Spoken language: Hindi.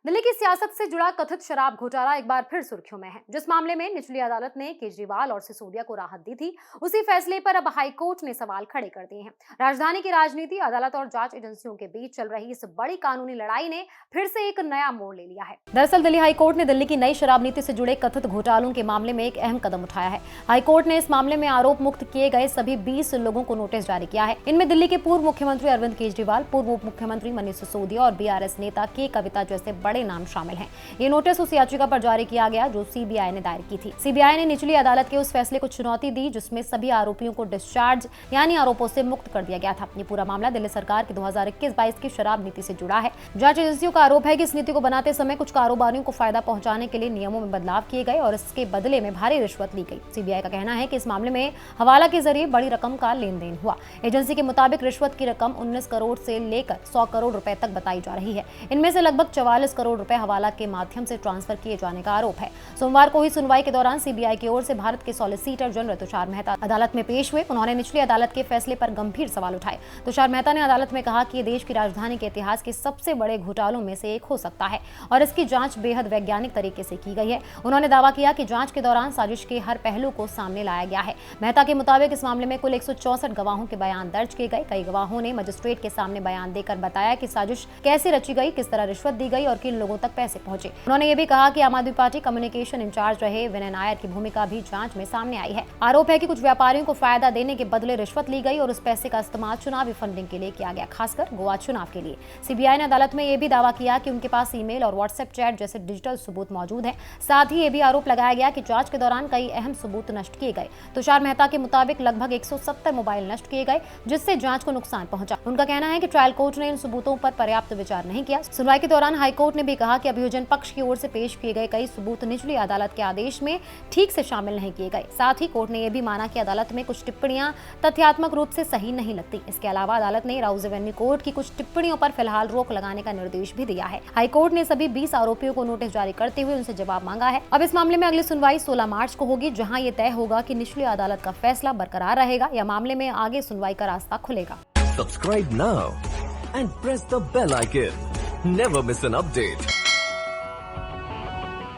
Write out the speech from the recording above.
दिल्ली की सियासत से जुड़ा कथित शराब घोटाला एक बार फिर सुर्खियों में है। जिस मामले में निचली अदालत ने केजरीवाल और सिसोदिया को राहत दी थी, उसी फैसले पर अब हाईकोर्ट ने सवाल खड़े कर दिए हैं। राजधानी की राजनीति, अदालत और जांच एजेंसियों के बीच चल रही इस बड़ी कानूनी लड़ाई ने फिर से एक नया मोड़ ले लिया है। दरअसल दिल्ली हाईकोर्ट ने दिल्ली की नई शराब नीति से जुड़े कथित घोटालों के मामले में एक अहम कदम उठाया है। हाईकोर्ट ने इस मामले में आरोप मुक्त किए गए सभी 20 लोगों को नोटिस जारी किया है। इनमें दिल्ली के पूर्व मुख्यमंत्री अरविंद केजरीवाल, पूर्व उप मुख्यमंत्री मनीष सिसोदिया और बीआरएस नेता के कविता जैसे बड़े नाम शामिल हैं। ये नोटिस उस याचिका पर जारी किया गया जो सीबीआई ने दायर की थी। सीबीआई ने निचली अदालत के उस फैसले को चुनौती दी जिसमें सभी आरोपियों को डिस्चार्ज यानी आरोपों से मुक्त कर दिया गया था। ये पूरा मामला दिल्ली सरकार की 2021-22 की शराब नीति से जुड़ा है। जांच एजेंसियों का आरोप है कि इस नीति को बनाते समय कुछ कारोबारियों को फायदा पहुंचाने के लिए नियमों में बदलाव किए गए और इसके बदले में भारी रिश्वत ली गई। सीबीआई का कहना है कि इस मामले में हवाला के जरिए बड़ी रकम का लेन देन हुआ। एजेंसी के मुताबिक रिश्वत की रकम 19 करोड़ से लेकर 100 करोड़ रुपए तक बताई जा रही है। इनमें से लगभग 44 करोड़ रुपए हवाला के माध्यम से ट्रांसफर किए जाने का आरोप है। सोमवार को हुई सुनवाई के दौरान सीबीआई की ओर से भारत के सॉलिसिटर जनरल तुषार मेहता अदालत में पेश हुए। उन्होंने निचली अदालत के फैसले पर गंभीर सवाल उठाए। तुषार मेहता ने अदालत में कहा कि ये देश की राजधानी के इतिहास के सबसे बड़े घोटालों में से एक हो सकता है और इसकी जांच बेहद वैज्ञानिक तरीके से की गई है। उन्होंने दावा किया कि जांच के दौरान साजिश के हर पहलू को सामने लाया गया है। मेहता के मुताबिक इस मामले में कुल 164 गवाहों के बयान दर्ज किए गए। कई गवाहों ने मजिस्ट्रेट के सामने बयान देकर बताया कि साजिश कैसे रची गई, किस तरह रिश्वत दी गई और किन लोगों तक पैसे पहुंचे। उन्होंने ये भी कहा कि आम आदमी पार्टी कम्युनिकेशन इंचार्ज रहे विनय नायर की भूमिका भी जांच में सामने आई है। आरोप है कि कुछ व्यापारियों को फायदा देने के बदले रिश्वत ली गई और उस पैसे का इस्तेमाल चुनावी फंडिंग के लिए किया गया, खासकर गोवा चुनाव के लिए। सीबीआई ने अदालत में यह भी दावा किया कि उनके पास ईमेल और व्हाट्सएप चैट जैसे डिजिटल सबूत मौजूद हैं। साथ ही ये भी आरोप लगाया गया कि जांच के दौरान कई अहम सबूत नष्ट किए गए। तुषार मेहता के मुताबिक लगभग 170 मोबाइल नष्ट किए गए जिससे जांच को नुकसान पहुंचा। उनका कहना है कि ट्रायल कोर्ट ने इन सबूतों पर पर्याप्त विचार नहीं किया। सुनवाई के दौरान हाईकोर्ट ने भी कहा कि अभियोजन पक्ष की ओर से पेश किए गए कई सबूत निचली अदालत के आदेश में ठीक से शामिल नहीं किए गए। साथ ही कोर्ट ने यह भी माना कि अदालत में कुछ टिप्पणियां तथ्यात्मक रूप से सही नहीं लगती। इसके अलावा अदालत ने राउज एवेन्यू कोर्ट की कुछ टिप्पणियों पर फिलहाल रोक लगाने का निर्देश भी दिया है। हाईकोर्ट ने सभी 20 आरोपियों को नोटिस जारी करते हुए उनसे जवाब मांगा है। अब इस मामले में अगली सुनवाई 16 मार्च को होगी, जहां ये तय होगा कि निचली अदालत का फैसला बरकरार रहेगा या मामले में आगे सुनवाई का रास्ता खुलेगा। Subscribe now and press the bell icon. Never miss an update.